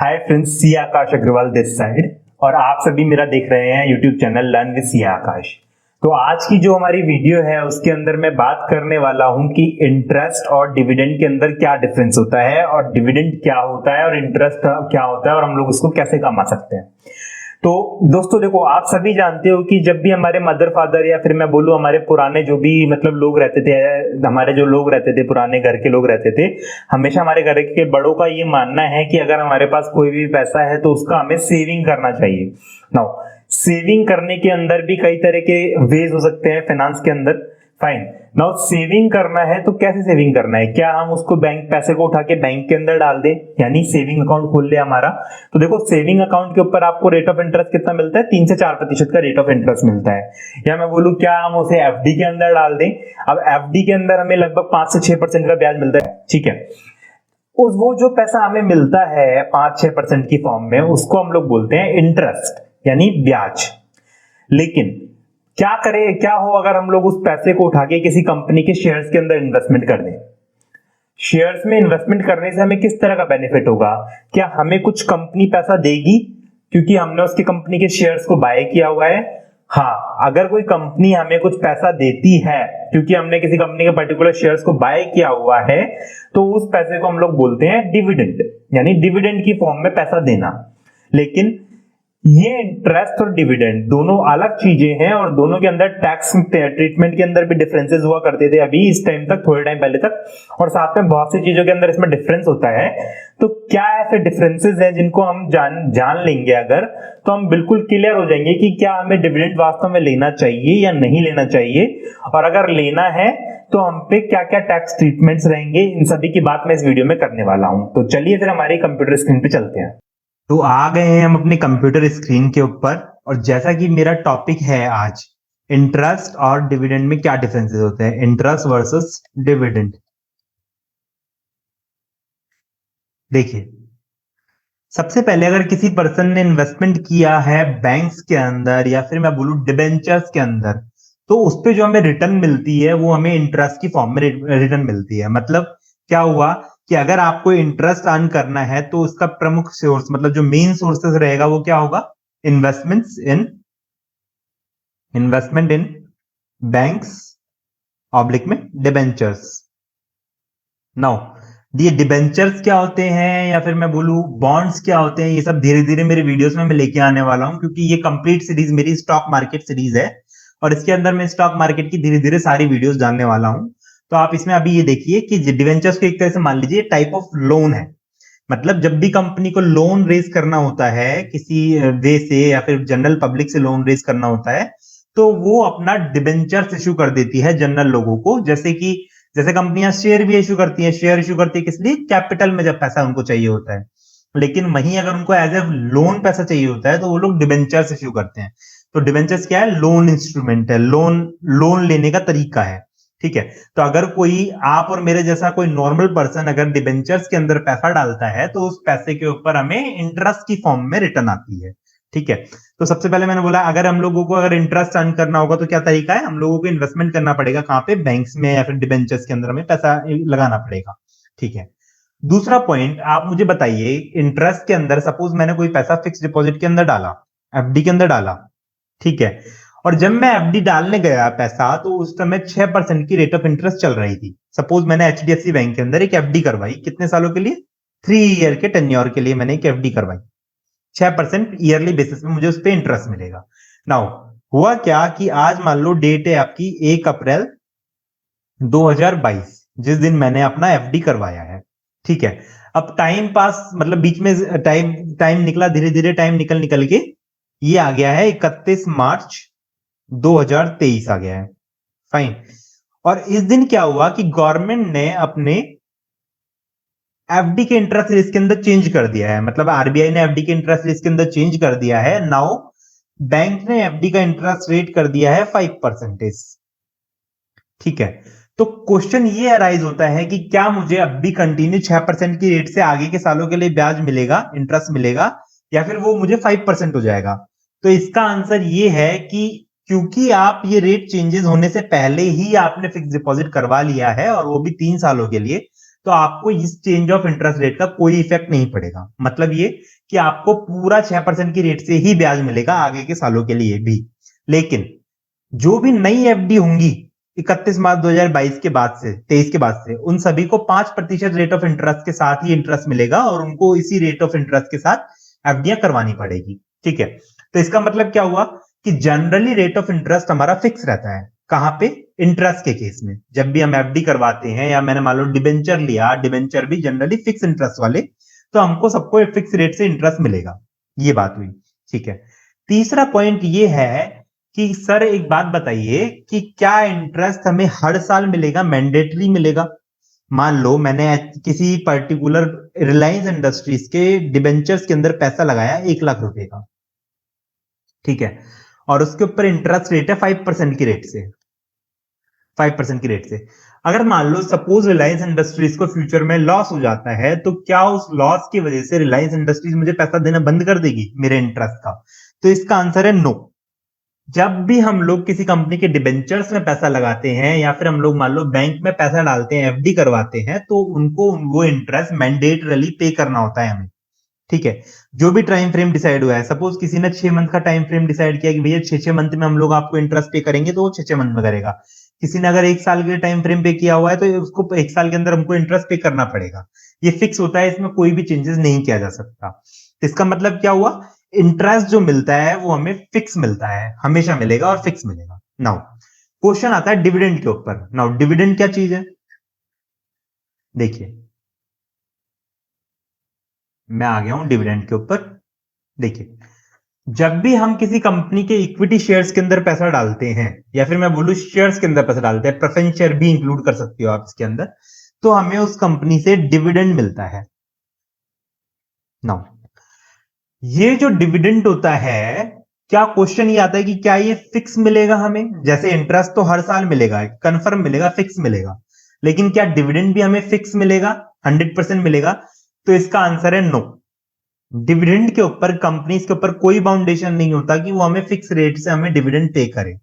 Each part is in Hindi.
Hi friends, C Aakash Agarwal this side और आप सभी मेरा देख रहे हैं YouTube channel learn with C Aakash. तो आज की जो हमारी वीडियो है उसके अंदर मैं बात करने वाला हूं कि इंटरेस्ट और डिविडेंड के अंदर क्या डिफरेंस होता है और डिविडेंड क्या होता है और इंटरेस्ट क्या होता है और हम लोग उसको कैसे कमा सकते हैं। तो दोस्तों देखो, आप सभी जानते हो कि जब भी हमारे मदर फादर या फिर मैं बोलूं हमारे पुराने जो भी मतलब लोग रहते थे, हमारे जो लोग रहते थे, पुराने घर के लोग रहते थे, हमेशा हमारे घर के बड़ों का ये मानना है कि अगर हमारे पास कोई भी पैसा है तो उसका हमें सेविंग करना चाहिए। नाउ सेविंग करने के अंदर भी कई तरह के वेज हो सकते हैं फाइनेंस के अंदर। फाइन, नाउ सेविंग करना है तो कैसे सेविंग करना है? क्या हम उसको बैंक पैसे को उठा के बैंक के अंदर डाल दें, यानी सेविंग अकाउंट खोल ले हमारा? तो देखो, सेविंग अकाउंट के ऊपर आपको रेट ऑफ इंटरेस्ट कितना मिलता है? 3 से 4% का रेट ऑफ इंटरेस्ट मिलता है। या मैं बोलूं क्या हम उसे एफडी के अंदर डाल दें? अब एफडी के अंदर हमें लगभग 5 से 6% का ब्याज मिलता है। ठीक है, उस वो जो पैसा हमें मिलता है 5-6% की फॉर्म में, उसको हम लोग बोलते हैं इंटरेस्ट, यानी ब्याज। लेकिन क्या करें, क्या हो अगर हम लोग उस पैसे को उठा के किसी कंपनी के शेयर्स के अंदर इन्वेस्टमेंट कर दें? शेयर्स में इन्वेस्टमेंट करने से हमें किस तरह का बेनिफिट होगा? क्या हमें कुछ कंपनी पैसा देगी क्योंकि हमने उसकी कंपनी के शेयर्स को बाय किया हुआ है? हाँ, अगर कोई कंपनी हमें कुछ पैसा देती है क्योंकि हमने किसी कंपनी के पर्टिकुलर शेयर्स को बाय किया हुआ है, तो उस पैसे को हम लोग बोलते हैं डिविडेंड, यानी डिविडेंड की फॉर्म में पैसा देना। लेकिन ये इंटरेस्ट और डिविडेंड दोनों अलग चीजें हैं और दोनों के अंदर टैक्स ट्रीटमेंट के अंदर भी डिफरेंसेस हुआ करते थे अभी इस टाइम तक, थोड़े टाइम पहले तक, और साथ में बहुत सी चीजों के अंदर इसमें डिफरेंस होता है। तो क्या ऐसे डिफरेंसेस हैं जिनको हम जान लेंगे अगर, तो हम बिल्कुल क्लियर हो जाएंगे कि क्या हमें डिविडेंड वास्तव में लेना चाहिए या नहीं लेना चाहिए, और अगर लेना है तो हम पे क्या क्या टैक्स ट्रीटमेंट्स रहेंगे। इन सभी की बात मैं इस वीडियो में करने वाला हूं। तो चलिए फिर हमारी कंप्यूटर स्क्रीन पे चलते हैं। तो आ गए हैं हम अपने कंप्यूटर स्क्रीन के ऊपर, और जैसा कि मेरा टॉपिक है आज, इंटरेस्ट और डिविडेंड में क्या डिफरेंसेस होते हैं, इंटरेस्ट वर्सेस डिविडेंड। देखिए, सबसे पहले अगर किसी पर्सन ने इन्वेस्टमेंट किया है बैंक्स के अंदर या फिर मैं बोलूं डिबेंचर्स के अंदर, तो उस पे जो हमें रिटर्न मिलती है वो हमें इंटरेस्ट की फॉर्म में रिटर्न मिलती है। मतलब क्या हुआ कि अगर आपको इंटरेस्ट अर्न करना है तो उसका प्रमुख सोर्स, मतलब जो मेन सोर्सेस रहेगा, वो क्या होगा? इन्वेस्टमेंट इन बैंक्स ऑब्लिक में डिबेंचर्स। नाउ ये डिबेंचर्स क्या होते हैं या फिर मैं बोलूं बॉन्ड्स क्या होते हैं, ये सब धीरे धीरे मेरे वीडियोस में मैं लेके आने वाला हूं, क्योंकि ये कंप्लीट सीरीज मेरी स्टॉक मार्केट सीरीज है और इसके अंदर मैं स्टॉक मार्केट की धीरे धीरे सारी वीडियोस डालने वाला हूं। तो आप इसमें अभी ये देखिए कि डिबेंचर्स को एक तरह से मान लीजिए टाइप ऑफ लोन है। मतलब जब भी कंपनी को लोन रेज करना होता है किसी वे से या फिर जनरल पब्लिक से लोन रेज करना होता है, तो वो अपना डिबेंचर्स इशू कर देती है जनरल लोगों को। जैसे कंपनियां शेयर भी इशू करती हैं, शेयर इशू करती है किस लिए? कैपिटल में जब पैसा उनको चाहिए होता है। लेकिन वहीं अगर उनको एज ए लोन पैसा चाहिए होता है तो वो लोग डिबेंचर्स इशू करते हैं। तो डिबेंचर्स क्या है? लोन इंस्ट्रूमेंट है, लोन लेने का तरीका है। ठीक है, तो अगर कोई आप और मेरे जैसा कोई नॉर्मल पर्सन अगर डिबेंचर्स के अंदर पैसा डालता है तो उस पैसे के ऊपर हमें इंटरेस्ट की फॉर्म में रिटर्न आती है। ठीक है, तो सबसे पहले मैंने बोला अगर हम लोगों को अगर इंटरेस्ट अर्न करना होगा तो क्या तरीका है? हम लोगों को इन्वेस्टमेंट करना पड़ेगा, कहां पे? बैंक्स में या फिर डिबेंचर्स के अंदर हमें पैसा लगाना पड़ेगा। ठीक है, दूसरा पॉइंट आप मुझे बताइए, इंटरेस्ट के अंदर सपोज मैंने कोई पैसा फिक्स डिपॉजिट के अंदर डाला, एफडी के अंदर डाला, ठीक है, और जब मैं एफडी डालने गया पैसा तो उस समय 6% की रेट ऑफ इंटरेस्ट चल रही थी। सपोज मैंने एचडीएफसी बैंक के अंदर एक एफडी करवाई, कितने सालों के लिए? 3 ईयर के टेन्योर के लिए मैंने एक एफडी करवाई। 6% ईयरली बेसिस पे मुझे उस पर इंटरेस्ट मिलेगा। नाउ हुआ क्या कि आज मान लो डेट है आपकी 1 अप्रैल 2022, जिस दिन मैंने अपना एफडी करवाया है। ठीक है, अब टाइम पास, मतलब बीच में टाइम निकला, धीरे धीरे टाइम निकल निकल के ये आ गया है 31 मार्च 2023 आ गया है। फाइन, और इस दिन क्या हुआ कि गवर्नमेंट ने अपने एफडी के इंटरेस्ट रेट के अंदर चेंज कर दिया है। मतलब आरबीआई ने एफडी के इंटरेस्ट रेट के अंदर चेंज कर दिया है। नाउ बैंक ने एफडी का इंटरेस्ट रेट कर दिया है 5%। ठीक है, तो क्वेश्चन ये अराइज होता है कि क्या मुझे अब भी कंटिन्यू 6% की रेट से आगे के सालों के लिए ब्याज मिलेगा, इंटरेस्ट मिलेगा, या फिर वो मुझे 5% हो जाएगा? तो इसका आंसर ये है कि क्योंकि आप ये रेट चेंजेस होने से पहले ही आपने फिक्स डिपॉजिट करवा लिया है और वो भी 3 सालों के लिए, तो आपको इस चेंज ऑफ इंटरेस्ट रेट का कोई इफेक्ट नहीं पड़ेगा। मतलब ये कि आपको पूरा 6% की रेट से ही ब्याज मिलेगा आगे के सालों के लिए भी। लेकिन जो भी नई एफडी होंगी 31 मार्च 2022 के बाद से 23 के बाद से, उन सभी को 5% रेट ऑफ इंटरेस्ट के साथ ही इंटरेस्ट मिलेगा और उनको इसी रेट ऑफ इंटरेस्ट के साथ एफडियां करवानी पड़ेगी। ठीक है, तो इसका मतलब क्या हुआ कि जनरली रेट ऑफ इंटरेस्ट हमारा फिक्स रहता है। कहां पे? इंटरेस्ट के केस में। जब भी हम एफडी करवाते हैं या मैंने मान लो डिबेंचर लिया, डिबेंचर भी जनरली फिक्स इंटरेस्ट वाले, तो हमको सबको फिक्स रेट से इंटरेस्ट मिलेगा। ये बात हुई। ठीक है, तीसरा पॉइंट ये है कि सर एक बात बताइए कि क्या इंटरेस्ट हमें हर साल मिलेगा, मैंडेटरी मिलेगा? मान लो मैंने किसी पर्टिकुलर रिलायंस इंडस्ट्रीज के डिबेंचर्स के अंदर पैसा लगाया 1 लाख रुपए का, ठीक है, और उसके ऊपर इंटरेस्ट रेट है 5% की रेट से, 5% की रेट से। अगर मान लो सपोज रिलायंस इंडस्ट्रीज को फ्यूचर में लॉस हो जाता है, तो क्या उस लॉस की वजह से रिलायंस इंडस्ट्रीज मुझे पैसा देना बंद कर देगी मेरे इंटरेस्ट का? तो इसका आंसर है नो। जब भी हम लोग किसी कंपनी के डिबेंचर्स में पैसा लगाते हैं या फिर हम लोग मान लो बैंक में पैसा डालते हैं, एफडी करवाते हैं, तो उनको वो इंटरेस्ट मैंडेटरली पे करना होता है हमें। ठीक है, जो भी टाइम फ्रेम डिसाइड हुआ है, सपोज किसी ने 6 मंथ का टाइम फ्रेम डिसाइड किया कि भैया 6 मंथ में हम लोग आपको इंटरेस्ट पे करेंगे, तो वो 6 मंथ में करेगा। किसी ने अगर 1 साल के टाइम फ्रेम पे किया हुआ है, तो उसको 1 साल के अंदर हमको इंटरेस्ट पे करना पड़ेगा। ये फिक्स होता है, इसमें कोई भी चेंजेस नहीं किया जा सकता। तो इसका मतलब क्या हुआ? इंटरेस्ट जो मिलता है वो हमें फिक्स मिलता है, हमेशा मिलेगा और फिक्स मिलेगा। नाउ क्वेश्चन आता है डिविडेंड के ऊपर। नाउ डिविडेंड क्या चीज है? देखिए, मैं आ गया हूं डिविडेंड के ऊपर। देखिए, जब भी हम किसी कंपनी के इक्विटी शेयर्स के अंदर पैसा डालते हैं, या फिर मैं बोलूं शेयर्स के अंदर पैसा डालते हैं, प्रेफरेंस शेयर भी इंक्लूड कर सकते हो आप इसके अंदर, तो हमें उस कंपनी से डिविडेंड मिलता है। नाउ ये जो डिविडेंड होता है, क्या क्वेश्चन ये आता है कि क्या ये फिक्स मिलेगा हमें? जैसे इंटरेस्ट तो हर साल मिलेगा, कंफर्म मिलेगा, फिक्स मिलेगा, लेकिन क्या डिविडेंड भी हमें फिक्स मिलेगा, 100% मिलेगा? तो इसका आंसर है नो। डिविडेंड के ऊपर, कंपनीज के ऊपर कोई बाउंडेशन नहीं होता कि वो हमें फिक्स रेट से हमें डिविडेंड पे करे।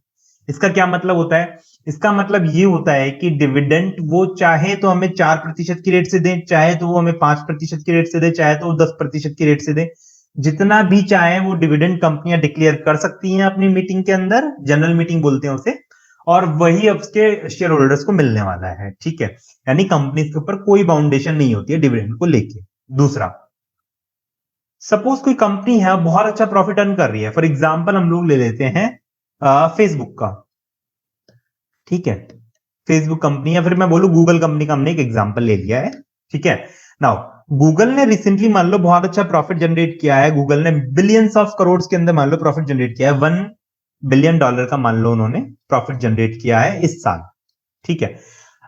इसका क्या मतलब होता है? इसका मतलब ये होता है कि डिविडेंड वो चाहे तो हमें 4% की रेट से दे, चाहे तो वो हमें 5% की रेट से दे, चाहे तो वो 10% की रेट से दे, जितना भी चाहे वो डिविडेंड कंपनियां डिक्लेयर कर सकती हैं अपनी मीटिंग के अंदर, जनरल मीटिंग बोलते हैं उसे, और वही अब उसके शेयर होल्डर्स को मिलने वाला है। ठीक है, यानी कंपनीज के ऊपर कोई बाउंडेशन नहीं होती है डिविडेंड को लेके। दूसरा, सपोज कोई कंपनी है बहुत अच्छा प्रॉफिट अर्न कर रही है, फॉर एग्जांपल हम लोग ले लेते हैं फेसबुक का। ठीक है, फेसबुक कंपनी या फिर मैं बोलूं गूगल कंपनी का हमने एक एग्जांपल ले लिया है। ठीक है, नाउ गूगल ने रिसेंटली मान लो बहुत अच्छा प्रॉफिट जनरेट किया है, गूगल ने बिलियंस ऑफ करोड़ के अंदर मान लो प्रॉफिट जनरेट किया है, $1 बिलियन का मान लो उन्होंने प्रॉफिट जनरेट किया है इस साल। ठीक है,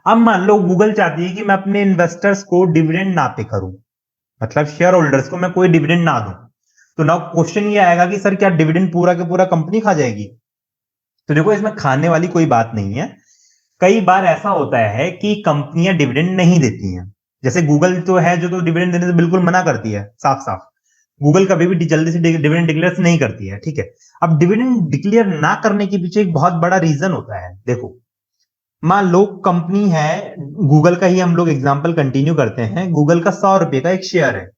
अब मान लो गूगल चाहती है कि मैं अपने इन्वेस्टर्स को डिविडेंड ना पे करूं, मतलब शेयर होल्डर्स को मैं कोई डिविडेंड ना दूं। तो नाउ क्वेश्चन ये आएगा कि सर क्या डिविडेंड पूरा के पूरा कंपनी खा जाएगी? तो देखो, इसमें खाने वाली कोई बात नहीं है। कई बार ऐसा होता है कि कंपनियां डिविडेंड नहीं देती हैं। जैसे गूगल तो है जो तो डिविडेंड देने से बिल्कुल मना करती है, साफ साफ। गूगल कभी भी जल्दी से डिविडेंड डिक्लेयर नहीं करती है। ठीक है, अब डिविडेंड डिक्लेयर ना करने के पीछे एक बहुत बड़ा रीजन होता है। देखो, मान लो कंपनी है, गूगल का ही हम लोग एग्जांपल कंटिन्यू करते हैं। गूगल का 100 रुपए का एक शेयर है।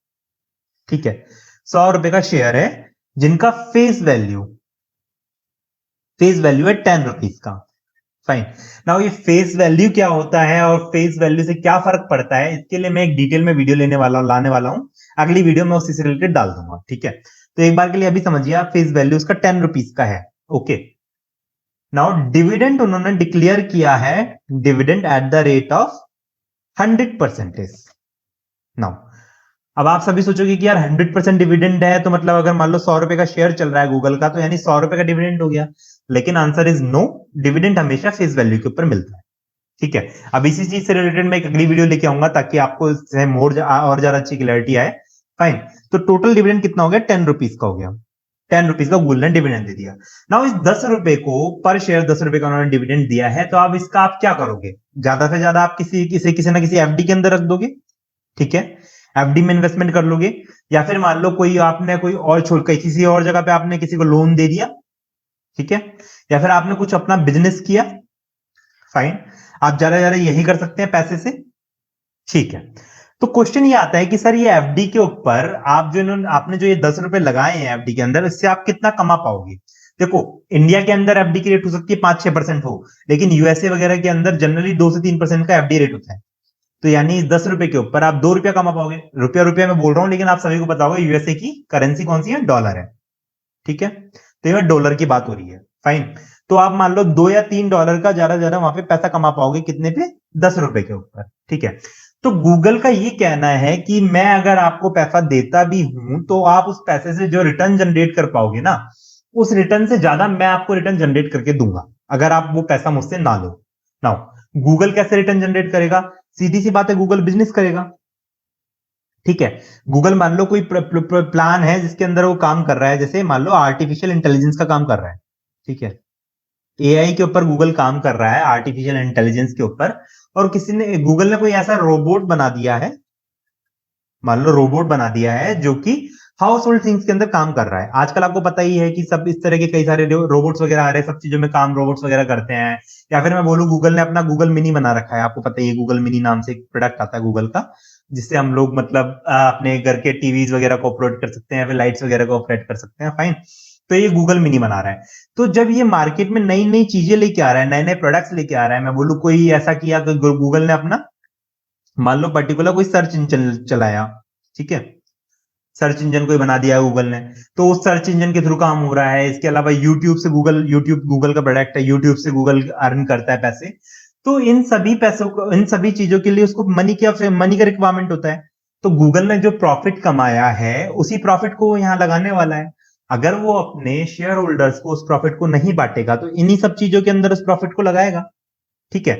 ठीक है, 100 रुपए का शेयर है, जिनका फेस वैल्यू है 10 रुपीज का। फाइन। नाउ ये फेस वैल्यू क्या होता है और फेस वैल्यू से क्या फर्क पड़ता है, इसके लिए मैं एक डिटेल में वीडियो लाने वाला हूं। अगली वीडियो में उसी से रिलेटेड डाल दूंगा। ठीक है, तो एक बार के लिए अभी समझिए आप, फेस वैल्यू उसका 10 रुपीज का है। ओके, नाउ डिविडेंड उन्होंने डिक्लेयर किया है, dividend at the rate of 100%। Now अब आप सभी सोचोगे कि यार 100% डिविडेंड है, तो मतलब अगर मान लो 100 रुपए का शेयर चल रहा है गूगल का, तो यानी 100 रुपए का डिविडेंड हो गया। लेकिन आंसर इज नो, डिविडेंड हमेशा फेस वैल्यू के ऊपर मिलता है। ठीक है, अब इसी चीज से रिलेटेड मैं एक अगली वीडियो लेके आऊंगा ताकि आपको इससे और ज्यादा अच्छी क्लैरिटी आए। फाइन, तो टोटल डिविडेंड कितना हो गया? 10 रुपीज का हो गया। 10 रुपीज का गूगल ने डिविडेंड दे दिया। नाउ इस 10 रुपए को, पर शेयर 10 रुपए का उन्होंने डिविडेंड दिया है, तो अब इसका आप क्या करोगे? ज्यादा से ज्यादा आप किसी ना किसी एफडी के अंदर रख दोगे। ठीक है, एफडी में इन्वेस्टमेंट कर लोगे, या फिर मान लो कोई आपने कोई और छोड़ किसी और जगह पे आपने किसी को लोन दे दिया। ठीक है, या फिर आपने कुछ अपना बिजनेस किया। फाइन, आप ज्यादा ज्यादा यही कर सकते हैं पैसे से। ठीक है। तो क्वेश्चन ये आता है कि सर ये एफडी के ऊपर आप जो आपने जो ये 10 रुपए लगाए हैं एफडी के अंदर, इससे आप कितना कमा पाओगे? देखो, इंडिया के अंदर एफडी की रेट हो सकती है 5-6% हो, लेकिन यूएसए वगैरह के अंदर जनरली 2 से 3% का एफडी रेट होता है। तो यानी 10 रुपए के ऊपर आप 2 रुपया कमा पाओगे। रुपया रुपया मैं बोल रहा हूं, लेकिन आप सभी को पता होगा यूएसए की करेंसी कौन सी है? डॉलर है। ठीक है, तो ये डॉलर की बात हो रही है। फाइन। तो आप मान लो $2 या $3 का ज्यादा ज्यादा वहां पे पैसा कमा पाओगे, कितने पे? 10 रुपए के ऊपर। ठीक है। तो गूगल का ये कहना है कि मैं अगर आपको पैसा देता भी हूं तो आप उस पैसे से जो रिटर्न जनरेट कर पाओगे ना, उस रिटर्न से ज्यादा मैं आपको रिटर्न जनरेट करके दूंगा अगर आप वो पैसा मुझसे ना लो। नाउ गूगल कैसे रिटर्न जनरेट करेगा? सीधी सी बात है, गूगल बिजनेस करेगा। ठीक है। गूगल मान लो कोई प्लान है जिसके अंदर वो काम कर रहा है, जैसे मान लो आर्टिफिशियल इंटेलिजेंस का काम कर रहा है। ठीक है, एआई के ऊपर गूगल काम कर रहा है, आर्टिफिशियल इंटेलिजेंस के ऊपर। और किसी ने, गूगल ने कोई ऐसा रोबोट बना दिया है, मान लो रोबोट बना दिया है जो कि हाउस होल्ड थिंग्स के अंदर काम कर रहा है। आजकल आपको पता ही है कि सब इस तरह के कई सारे रोबोट्स वगैरह आ रहे हैं, सब चीजों में काम रोबोट्स वगैरह करते हैं। या फिर मैं बोलूं, गूगल ने अपना गूगल मिनी बना रखा है। आपको पता ही है, गूगल मिनी नाम से एक प्रोडक्ट आता है गूगल का, जिससे हम लोग मतलब अपने घर के टीवीज वगैरह को ऑपरेट कर सकते हैं, फिर लाइट्स वगैरह को ऑपरेट कर सकते हैं। फाइन। तो ये गूगल मिनी बना रहा है। तो जब ये मार्केट में नई नई चीजें लेके आ रहा है, नए नए प्रोडक्ट्स लेके आ रहा है, मैं बोलूं कोई ऐसा किया कि गूगल ने अपना, मान लो पर्टिकुलर कोई सर्च इंजन चलाया। ठीक है, सर्च इंजन कोई बना दिया है गूगल ने, तो उस सर्च इंजन के थ्रू काम हो रहा है। इसके अलावा यूट्यूब से यूट्यूब गूगल का प्रोडक्ट है, यूट्यूब से गूगल अर्न करता है पैसे। तो इन सभी पैसों को, इन सभी चीजों के लिए उसको मनी का रिक्वायरमेंट होता है। तो गूगल ने जो प्रॉफिट कमाया है, उसी प्रॉफिट को वो यहाँ लगाने वाला है। अगर वो अपने शेयर होल्डर्स को उस प्रॉफिट को नहीं बांटेगा, तो इन्हीं सब चीजों के अंदर उस प्रॉफिट को लगाएगा। ठीक है।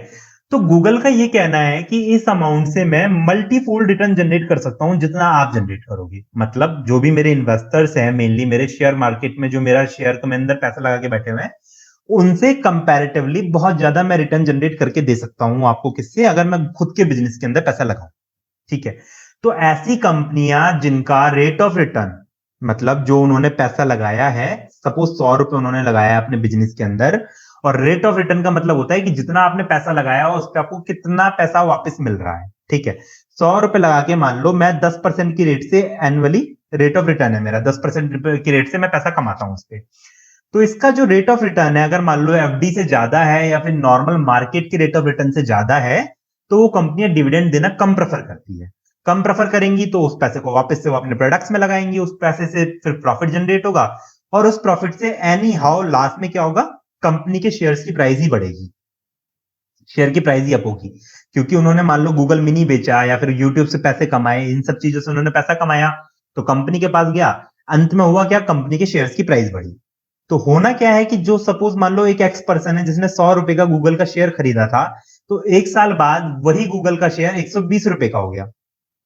तो गूगल का ये कहना है कि इस अमाउंट से मैं मल्टीफोल्ड रिटर्न जनरेट कर सकता हूं जितना आप जनरेट करोगे। मतलब जो भी मेरे इन्वेस्टर्स हैं, मेनली मेरे शेयर मार्केट में जो मेरा शेयर के अंदर पैसा लगा के बैठे हुए हैं, उनसे कंपैरेटिवली बहुत ज्यादा मैं रिटर्न जनरेट करके दे सकता हूं आपको। किससे? अगर मैं खुद के बिजनेस के अंदर पैसा लगाऊं। ठीक है। तो ऐसी कंपनियां जिनका रेट ऑफ रिटर्न, मतलब जो उन्होंने पैसा लगाया है, सपोज $100 उन्होंने लगाया है अपने बिजनेस के अंदर, और रेट ऑफ रिटर्न का मतलब होता है कि जितना आपने पैसा लगाया उस पर आपको कितना पैसा वापस मिल रहा है। ठीक है। $100 लगा के मान लो मैं 10% की रेट से एनुअली, रेट ऑफ रिटर्न है मेरा, 10% की रेट से मैं पैसा कमाता हूं उस पर। तो इसका जो रेट ऑफ रिटर्न है, अगर मान लो एफडी से ज्यादा है या फिर नॉर्मल मार्केट की रेट ऑफ रिटर्न से ज्यादा है, तो वो कंपनियां डिविडेंड देना कम प्रेफर करती है। कम प्रेफर करेंगी तो उस पैसे को वापस से वो अपने प्रोडक्ट्स में लगाएंगी, उस पैसे से फिर प्रॉफिट जनरेट होगा, और उस प्रॉफिट से एनी हाउ लास्ट में क्या होगा? कंपनी के शेयर्स की प्राइस ही बढ़ेगी, शेयर की प्राइस ही अप होगी। क्योंकि उन्होंने मान लो गूगल मिनी बेचा या फिर यूट्यूब से पैसे कमाए, इन सब चीजों से उन्होंने पैसा कमाया, तो कंपनी के पास गया, अंत में हुआ क्या? कंपनी के शेयर्स की प्राइस बढ़ी। तो होना क्या है कि जो सपोज मान लो एक एक्स पर्सन है जिसने $100 का गूगल का शेयर खरीदा था, तो एक साल बाद वही गूगल का शेयर $120 का हो गया,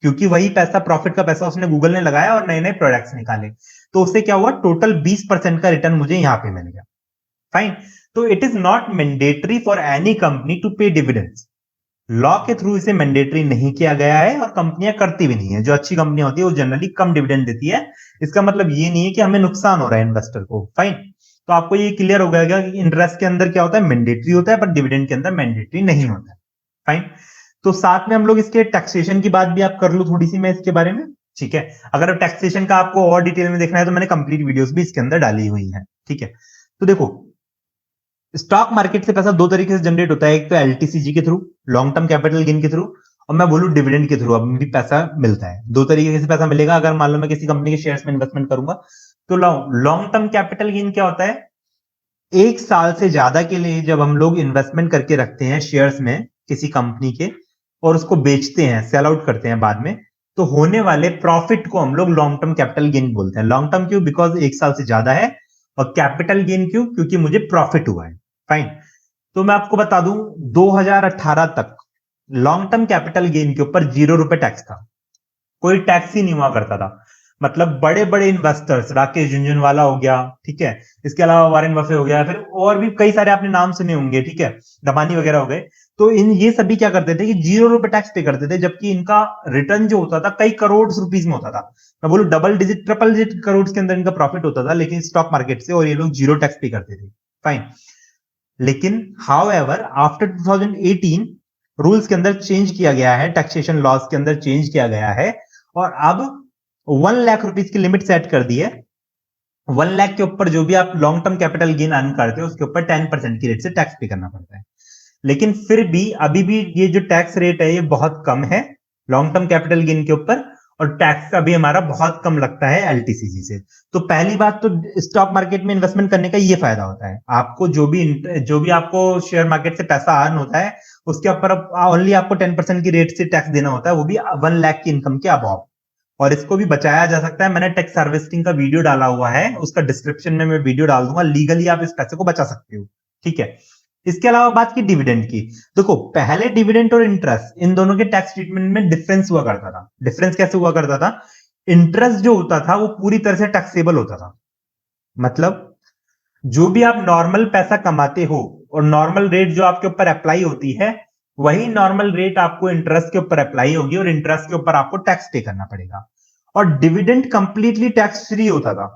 क्योंकि वही पैसा, प्रॉफिट का पैसा उसने गूगल ने लगाया और नए नए प्रोडक्ट्स निकाले। तो उससे क्या हुआ? टोटल 20% का रिटर्न मुझे यहां पे मिल गया। फाइन। तो it is not mandatory for any company to pay dividends. Law के थ्रू इसे मैंडेटरी नहीं किया गया है, और कंपनियां करती भी नहीं है। जो अच्छी कंपनियां होती है वो जनरली कम डिविडेंड देती है। इसका मतलब ये नहीं है कि हमें नुकसान हो रहा है इन्वेस्टर को। फाइन। तो आपको ये क्लियर हो गया कि इंटरेस्ट के अंदर क्या होता है? मैंडेटरी होता है, पर डिविडेंड के अंदर मैंडेटरी नहीं होता है। फाइन। तो साथ में हम लोग इसके टैक्सेशन की बात भी आप कर लो थोड़ी सी, मैं इसके बारे में। ठीक है। अगर टैक्सेशन का आपको और डिटेल में देखना है तो मैंने कंप्लीट वीडियोस भी इसके अंदर डाली हुई है। ठीक है। तो देखो, स्टॉक मार्केट से पैसा दो तरीके से जनरेट होता है, एक तो एलटीसीजी के through, long term capital gain के थ्रू, और मैं बोलूं डिविडेंड के थ्रू अब भी पैसा मिलता है। दो तरीके से पैसा मिलेगा। अगर मान लो मैं किसी कंपनी के शेयर्स में इन्वेस्टमेंट करूंगा, तो लॉन्ग टर्म कैपिटल गेन क्या होता है? एक साल से ज्यादा के लिए जब हम लोग इन्वेस्टमेंट करके रखते हैं शेयर्स में किसी कंपनी के, और उसको बेचते हैं, सेल आउट करते हैं बाद में, तो होने वाले प्रॉफिट को हम लोग लॉन्ग टर्म कैपिटल गेन बोलते हैं। लॉन्ग टर्म क्यों? बिकॉज एक साल से ज्यादा है। और कैपिटल गेन क्यों? क्योंकि मुझे प्रॉफिट हुआ है। फाइन। तो मैं आपको बता दूं, 2018 तक लॉन्ग टर्म कैपिटल गेन के ऊपर $0 टैक्स था। कोई टैक्स ही नहीं हुआ करता था। मतलब बड़े बड़े इन्वेस्टर्स, राकेश झुनझुनवाला हो गया, ठीक है, इसके अलावा वॉरेन बफे हो गया, फिर और भी कई सारे आपने नाम सुने होंगे, ठीक है, दमानी वगैरह हो गए। तो इन ये सभी क्या करते थे कि $0 टैक्स पे करते थे, जबकि इनका रिटर्न जो होता था कई करोड़ रुपीस में होता था। मैं बोलूं double digit, triple digit crore के अंदर इनका प्रॉफिट होता था, लेकिन स्टॉक मार्केट से, और ये लोग 0 टैक्स पे करते थे। फाइन। लेकिन हाउ एवर आफ्टर 2018 रूल्स के अंदर चेंज किया गया है, टैक्सेशन लॉज के अंदर चेंज किया गया है और अब 1 लाख रुपीज की लिमिट सेट कर दी है। 1 लाख के ऊपर जो भी आप long term capital gain earn करते हो उसके ऊपर 10% की रेट से टैक्स पे करना पड़ता है। लेकिन फिर भी अभी भी ये जो टैक्स रेट है ये बहुत कम है लॉन्ग टर्म कैपिटल गेन के ऊपर, और टैक्स अभी हमारा बहुत कम लगता है एलटीसीजी से। तो पहली बात तो स्टॉक मार्केट में इन्वेस्टमेंट करने का ये फायदा होता है, आपको जो भी आपको शेयर मार्केट से पैसा अर्न होता है उसके ऊपर ओनली आपको 10% की रेट से टैक्स देना होता है, वो भी 1 लाख की इनकम के अबव। और इसको भी बचाया जा सकता है। मैंने टैक्स हार्वेस्टिंग का वीडियो डाला हुआ है, उसका डिस्क्रिप्शन में मैं वीडियो डाल दूंगा, लीगली आप इस पैसे को बचा सकते हो। ठीक है, इसके अलावा बात की डिविडेंड की। देखो पहले डिविडेंड और इंटरेस्ट इन दोनों के टैक्स ट्रीटमेंट में डिफरेंस हुआ करता था। डिफरेंस कैसे हुआ करता था? इंटरेस्ट जो होता था वो पूरी तरह से टैक्सेबल होता था, मतलब जो भी आप नॉर्मल पैसा कमाते हो और नॉर्मल रेट जो आपके ऊपर अप्लाई होती है वही नॉर्मल रेट आपको इंटरेस्ट के ऊपर अप्लाई होगी और इंटरेस्ट के ऊपर आपको टैक्स पे करना पड़ेगा। और डिविडेंड कंप्लीटली टैक्स फ्री होता था,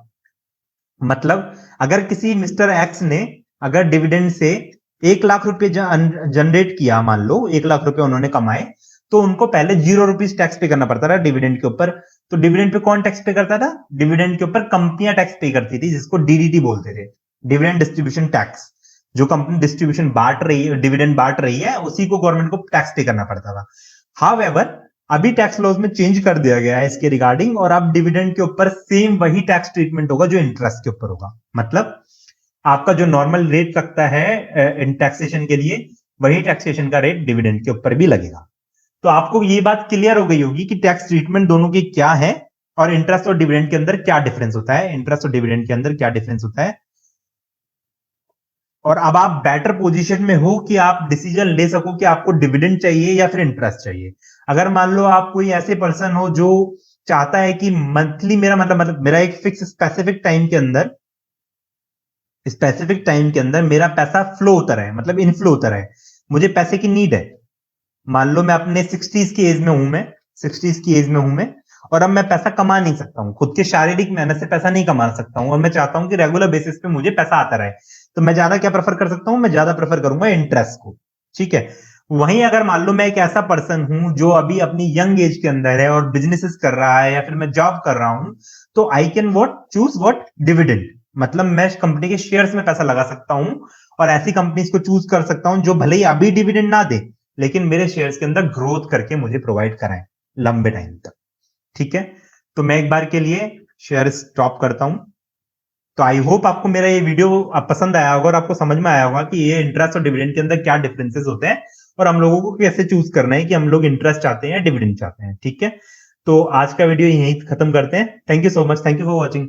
मतलब अगर किसी मिस्टर एक्स ने अगर डिविडेंड से 1 लाख रुपए जनरेट किया, मान लो 1 लाख रुपए उन्होंने कमाए, तो उनको पहले 0 रुपीज टैक्स पे करना पड़ता था डिविडेंड के ऊपर। तो डिविडेंड पे कौन टैक्स पे करता था? डिविडेंड के ऊपर कंपनियां टैक्स पे करती थी, जिसको डीडीटी बोलते थे, डिविडेंड डिस्ट्रीब्यूशन टैक्स। जो कंपनी डिस्ट्रीब्यूशन बांट रही है, डिविडेंड बांट रही है, उसी को गवर्नमेंट को टैक्स पे करना पड़ता था। हाउएवर अभी टैक्स लॉज में चेंज कर दिया गया है इसके रिगार्डिंग, और अब डिविडेंड के ऊपर सेम वही टैक्स ट्रीटमेंट होगा जो इंटरेस्ट के ऊपर होगा। मतलब आपका जो नॉर्मल रेट लगता है इन टैक्सेशन के लिए, वही टैक्सेशन का रेट डिविडेंड के ऊपर भी लगेगा। तो आपको ये बात क्लियर हो गई होगी कि टैक्स ट्रीटमेंट दोनों की क्या है और इंटरेस्ट और डिविडेंड के अंदर क्या डिफरेंस होता है, इंटरेस्ट और डिविडेंड के अंदर क्या डिफरेंस होता है। और अब आप बेटर पोजीशन में हो कि आप डिसीजन ले सको कि आपको डिविडेंड चाहिए या फिर इंटरेस्ट चाहिए। अगर मान लो आप कोई ऐसे पर्सन हो जो चाहता है कि मंथली मेरा मतलब मेरा एक फिक्स स्पेसिफिक टाइम के अंदर मेरा पैसा फ्लो होता रहे, मतलब इनफ्लो होता रहे, मुझे पैसे की नीड है। मान लो मैं अपने 60s की एज में हूं, मैं और अब मैं पैसा कमा नहीं सकता हूं, खुद के शारीरिक मेहनत से पैसा नहीं कमा सकता हूं, और मैं चाहता हूं कि रेगुलर बेसिस पे मुझे पैसा आता रहे। तो मैं ज्यादा क्या प्रेफर कर सकता हूं? मैं ज्यादा प्रेफर करूंगा इंटरेस्ट को। ठीक है, वहीं अगर मान लो मैं एक ऐसा पर्सन हूं जो अभी अपनी यंग एज के अंदर है और बिजनेसेस कर रहा है या फिर मैं जॉब कर रहा हूं, तो आई कैन चूज डिविडेंड। मतलब मैं कंपनी के शेयर्स में पैसा लगा सकता हूं और ऐसी कंपनीज को चूज कर सकता हूं जो भले ही अभी डिविडेंड ना दे लेकिन मेरे शेयर्स के अंदर ग्रोथ करके मुझे प्रोवाइड कराएं लंबे टाइम तक। ठीक है, तो मैं एक बार के लिए शेयर स्टॉप करता हूं। तो आई होप आपको मेरा ये वीडियो पसंद आया होगा और आपको समझ में आया होगा कि ये इंटरेस्ट और डिविडेंड के अंदर क्या डिफरेंसेस होते हैं और हम लोगों को कैसे चूज करना है कि हम लोग इंटरेस्ट चाहते हैं या डिविडेंड चाहते हैं। ठीक है, तो आज का वीडियो यहीं खत्म करते हैं। Thank you so much, thank you for watching.